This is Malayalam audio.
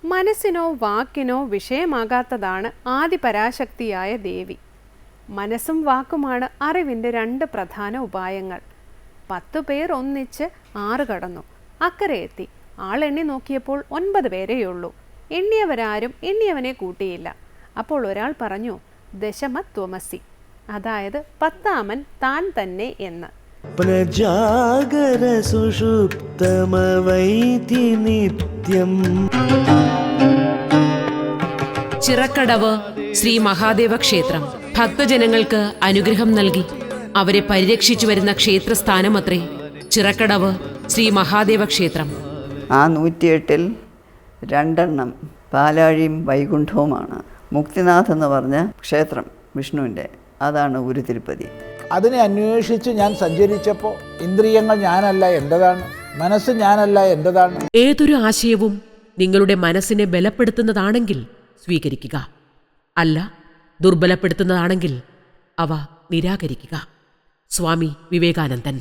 മനസ്സിനോ വാക്കിനോ വിഷയമാകാത്തതാണ് ആദിപരാശക്തിയായ ദേവി. മനസ്സും വാക്കുമാണ് അറിവിൻ്റെ 2 പ്രധാന ഉപായങ്ങൾ. 10 പേർ ഒന്നിച്ച് 6 കടന്നു, അക്കരെ എത്തി. ആളെണ്ണി നോക്കിയപ്പോൾ 9 പേരെയുള്ളൂ. എണ്ണിയവരാരും എണ്ണിയവനെ കൂട്ടിയില്ല. അപ്പോൾ ഒരാൾ പറഞ്ഞു, ദശമത്വമസി, അതായത് 10ാമൻ താൻ തന്നെ എന്ന്. പ്രജാഗര സുഷുപ്തമവൈതി നിത്യം. ചിറക്കടവ് ശ്രീ മഹാദേവ ക്ഷേത്രം ഭക്തജനങ്ങൾക്ക് അനുഗ്രഹം നൽകി അവരെ പരിരക്ഷിച്ചു വരുന്ന ക്ഷേത്രസ്ഥാനമത്രേ ചിറക്കടവ് ശ്രീ മഹാദേവ ക്ഷേത്രം. ആ 108-ൽ 2 പാലാഴിയും വൈകുണ്ഠവുമാണ്. മുക്തിനാഥ് എന്ന് പറഞ്ഞ ക്ഷേത്രം വിഷ്ണുവിൻ്റെ, അതാണ് ഗുരുതിരുപ്പതി. അതിനെ അന്വേഷിച്ച് ഞാൻ സഞ്ചരിച്ചപ്പോൾ ഇന്ദ്രിയങ്ങൾ ഞാനല്ല എൻ്റെതാണ്, മനസ്സ് ഞാനല്ല എൻ്റെതാണ്. ഏതൊരു ആശയവും നിങ്ങളുടെ മനസ്സിനെ ബലപ്പെടുത്തുന്നതാണെങ്കിൽ സ്വീകരിക്കുക, അല്ല ദുർബലപ്പെടുത്തുന്നതാണെങ്കിൽ അവ നിരാകരിക്കുക. സ്വാമി വിവേകാനന്ദൻ.